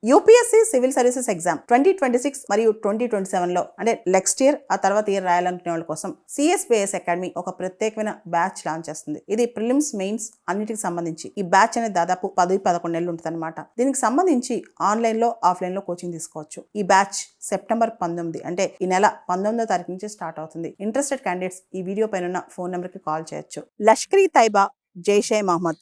UPSC civil services exam 2026 మరియు 2027 లో అంటే నెక్స్ట్ ఇయర్ ఆ తర్వాత ఇయర్ రాయాలనుకునే వాళ్ళ కోసం సిఎస్పిఎస్ అకాడమీ ఒక ప్రత్యేకమైన బ్యాచ్ లాంచ్ చేస్తుంది. ఇది ప్రిలిమ్స్ మెయిన్స్ అన్నిటికి సంబంధించి ఈ బ్యాచ్ అనేది దాదాపు 10-11 నెలలు ఉంటుంది అనమాట. దీనికి సంబంధించి ఆన్లైన్ లో ఆఫ్లైన్ లో కోచింగ్ తీసుకోవచ్చు. ఈ బ్యాచ్ సెప్టెంబర్ 19 అంటే ఈ నెల 19వ తారీఖు నుంచి స్టార్ట్ అవుతుంది. ఇంట్రెస్టెడ్ క్యాండిడేట్స్ ఈ వీడియో పైన ఉన్న ఫోన్ నెంబర్ కి కాల్ చేయొచ్చు. లష్కర్ ఈ తైబా, జైషే మహమ్మద్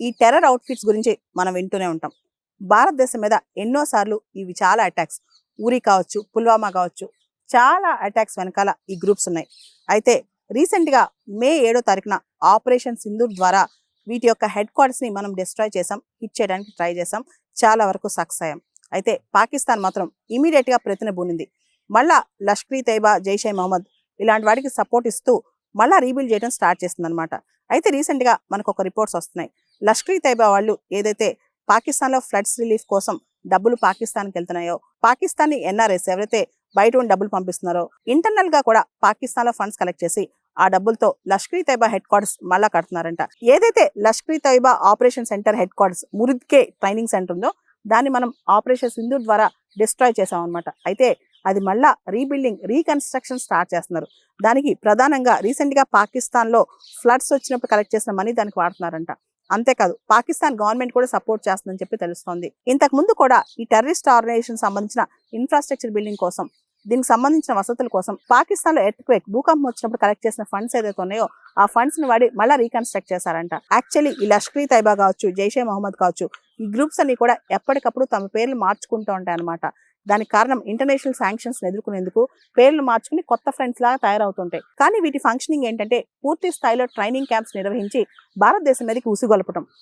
ఈ టెర్రర్ అవుట్ఫిట్స్ గురించి మనం వింటూనే ఉంటాం. భారతదేశం మీద ఎన్నోసార్లు ఇవి చాలా అటాక్స్, ఊరి కావచ్చు, పుల్వామా కావచ్చు, చాలా అటాక్స్ వెనకాల ఈ గ్రూప్స్ ఉన్నాయి. అయితే రీసెంట్గా మే 7వ తారీఖున ఆపరేషన్ సింధూర్ ద్వారా వీటి యొక్క హెడ్ క్వార్టర్స్ని మనం డిస్ట్రాయ్ చేసాం, హిట్ చేయడానికి ట్రై చేసాం, చాలా వరకు సక్సెస్ అయ్యాం. అయితే పాకిస్తాన్ మాత్రం ఇమీడియట్గా ప్రతినబూనింది. మళ్ళా లష్కర్ ఈ తైబా, జైషే మహమ్మద్ ఇలాంటి వాటికి సపోర్ట్ ఇస్తూ మళ్ళీ రీబిల్డ్ చేయడం స్టార్ట్ చేస్తుంది అనమాట. అయితే రీసెంట్గా మనకు ఒక రిపోర్ట్స్ వస్తున్నాయి. లష్కర్ ఈ తైబా వాళ్ళు ఏదైతే పాకిస్తాన్లో ఫ్లడ్స్ రిలీఫ్ కోసం డబ్బులు పాకిస్తాన్కి వెళ్తున్నాయో, పాకిస్తానీ ఎన్ఆర్ఎస్ ఎవరైతే బయట ఉండి డబ్బులు పంపిస్తున్నారో ఇంటర్నల్ గా కూడా పాకిస్తాన్లో ఫండ్స్ కలెక్ట్ చేసి ఆ డబ్బులతో లష్కర్ ఈ తైబా హెడ్ క్వార్టర్స్ మళ్ళా కడుతున్నారంట. ఏదైతే లష్కర్ ఈ Taiba operation centre head quarters Muridke training centre ఉందో దాన్ని మనం ఆపరేషన్ సింధూర్ ద్వారా డిస్ట్రాయ్ చేసాం అనమాట. అయితే అది మళ్ళా రీబిల్డింగ్, రీకన్స్ట్రక్షన్ స్టార్ట్ చేస్తున్నారు. దానికి ప్రధానంగా రీసెంట్ గా పాకిస్తాన్ లో ఫ్లడ్స్ వచ్చినప్పుడు కలెక్ట్ చేసిన మనీ దానికి వాడుతున్నారంట. అంతేకాదు పాకిస్తాన్ గవర్నమెంట్ కూడా సపోర్ట్ చేస్తుందని చెప్పి తెలుస్తోంది. ఇంతకు ముందు కూడా ఈ టెర్రరిస్ట్ ఆర్గనైజేషన్ సంబంధించిన ఇన్ఫ్రాస్ట్రక్చర్ బిల్డింగ్ కోసం, దీనికి సంబంధించిన వసతుల కోసం పాకిస్తాన్ లో ఎర్త్క్వేక్, భూకంపం వచ్చినప్పుడు కలెక్ట్ చేసిన ఫండ్స్ ఏదైతే ఉన్నాయో ఆ ఫండ్స్ ని వాడి మళ్ళీ రీకన్స్ట్రక్ట్ చేశారంట. యాక్చువల్లీ ఈ లష్కర్ ఈ తైబా కావచ్చు, జైషే మహమ్మద్ కావచ్చు, ఈ గ్రూప్స్ అన్ని కూడా ఎప్పటికప్పుడు తమ పేర్లు మార్చుకుంటూ ఉంటాయి అనమాట. దానికి కారణం ఇంటర్నేషనల్ శాంక్షన్స్ ఎదుర్కొనేందుకు పేర్లు మార్చుకుని కొత్త ఫ్రెండ్స్ లాగా తయారవుతుంటాయి. కానీ వీటి ఫంక్షనింగ్ ఏంటంటే పూర్తి స్థాయిలో ట్రైనింగ్ క్యాంప్స్ నిర్వహించి భారతదేశం మీదకి ఉసిగొల్పటం.